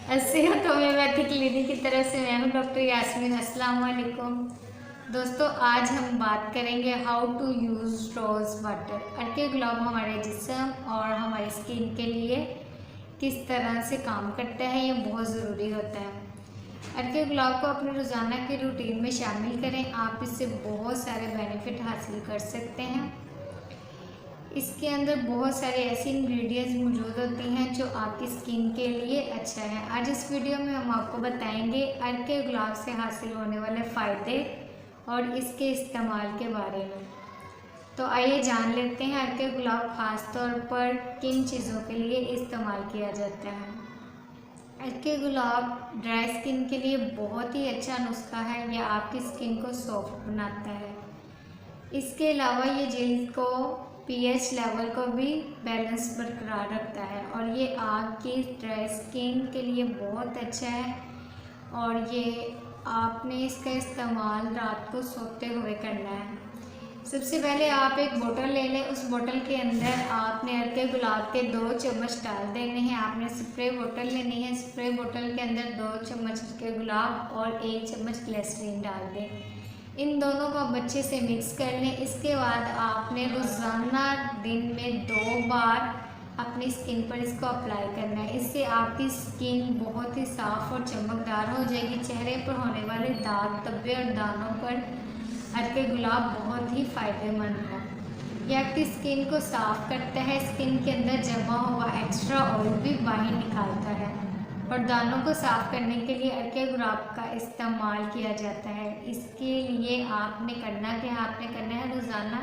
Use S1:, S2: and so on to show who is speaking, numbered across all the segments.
S1: सेहत homeopathy clinic की तरफ से मैं हूँ डॉक्टर यास्मीन। अस्सलाम वालेकुम दोस्तों, आज हम बात करेंगे how to use rose water. अर्के गुलाब हमारे जिस्म और हमारी स्किन के लिए किस तरह से काम करता है, ये बहुत ज़रूरी होता है। अर्के गुलाब को अपने रोज़ाना के रूटीन में शामिल करें, आप इससे बहुत सारे बेनिफिट हासिल कर सकते हैं। इसके अंदर बहुत सारे ऐसी इंग्रेडिएंट्स मौजूद होती हैं जो आपकी स्किन के लिए अच्छा है। आज इस वीडियो में हम आपको बताएंगे अर्के गुलाब से हासिल होने वाले फ़ायदे और इसके इस्तेमाल के बारे में। तो आइए जान लेते हैं अर्के गुलाब ख़ास तौर पर किन चीज़ों के लिए इस्तेमाल किया जाता है। अर्के गुलाब ड्राई स्किन के लिए बहुत ही अच्छा नुस्खा है, यह आपकी स्किन को सॉफ्ट बनाता है। इसके अलावा ये जल्द को पीएच लेवल को भी बैलेंस बरकरार रखता है और ये आपकी ड्राई स्किन के लिए बहुत अच्छा है। और ये आपने इसका इस्तेमाल रात को सोते हुए करना है। सबसे पहले आप एक बोतल ले लें, उस बोतल के अंदर आपने अर्के गुलाब के 2 चम्मच डाल देने हैं। आपने स्प्रे बोतल लेनी है, स्प्रे बोतल के अंदर 2 चम्मच अर्के गुलाब और 1 चम्मच ग्लिसरीन डाल दें। इन दोनों को आप अच्छे से मिक्स कर लें। इसके बाद आपने रोज़ाना दिन में 2 बार अपनी स्किन पर इसको अप्लाई करना है। इससे आपकी स्किन बहुत ही साफ़ और चमकदार हो जाएगी। चेहरे पर होने वाले दाग धब्बे और दानों पर अर्के गुलाब बहुत ही फ़ायदेमंद है। यह आपकी स्किन को साफ़ करता है, स्किन के अंदर जमा हुआ एक्स्ट्रा ऑयल भी बाहर निकालता है और दानों को साफ़ करने के लिए अर्के गुलाब का इस्तेमाल किया जाता है। इसके लिए आपने करना है रोज़ाना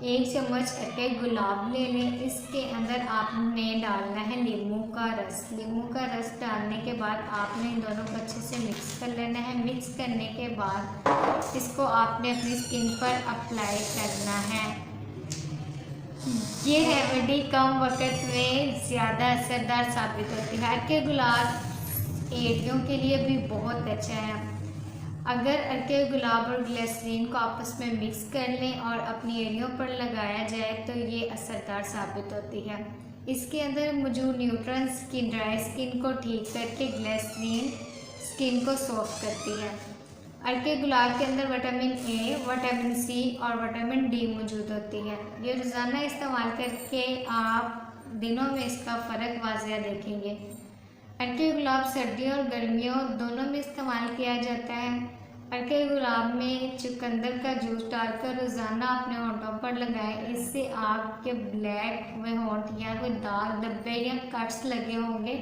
S1: 1 चम्मच अर्के गुलाब ले लें। इसके अंदर आपने डालना है नींबू का रस। नींबू का रस डालने के बाद आपने इन दोनों को अच्छे से मिक्स कर लेना है। मिक्स करने के बाद इसको आपने अपनी स्किन पर अप्लाई करना है। ये रेमेडी कम वक्त में ज़्यादा असरदार साबित होती है। अर्के गुलाब एड़ियों के लिए भी बहुत अच्छा है। अगर अर्के गुलाब और ग्लिसरीन को आपस में मिक्स कर लें और अपनी एड़ियों पर लगाया जाए तो ये असरदार साबित होती है। इसके अंदर मौजूद न्यूट्रिएंट्स की ड्राई स्किन को ठीक करके ग्लिसरीन स्किन को सॉफ्ट करती है। अर्के गुलाब के अंदर विटामिन ए, विटामिन सी और विटामिन डी मौजूद होती है। ये रोज़ाना इस्तेमाल करके आप दिनों में इसका फ़र्क वाज़िया देखेंगे। अर्के गुलाब सर्दियों और गर्मियों दोनों में इस्तेमाल किया जाता है। अर्के गुलाब में चुकंदर का जूस डालकर रोज़ाना अपने होंठों पर लगाएं। इससे आपके ब्लैक में होंठ या कोई दाग धब्बे या कट्स लगे होंगे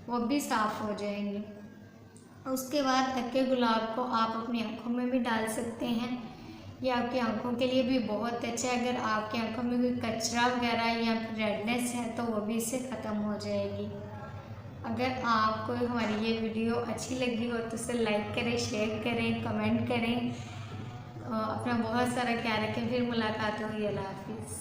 S1: वो भी साफ़ हो जाएंगे। उसके बाद अर्के गुलाब को आप अपनी आँखों में भी डाल सकते हैं। ये आपकी आँखों के लिए भी बहुत अच्छा है। अगर आपकी आँखों में कोई कचरा वगैरह या रेडनेस है तो वो भी इससे ख़त्म हो जाएगी। अगर आपको हमारी ये वीडियो अच्छी लगी हो तो इसे लाइक करें, शेयर करें, कमेंट करें। अपना बहुत सारा ख्याल रखें। फिर मुलाकात होगी। अल्लाह हाफिज़।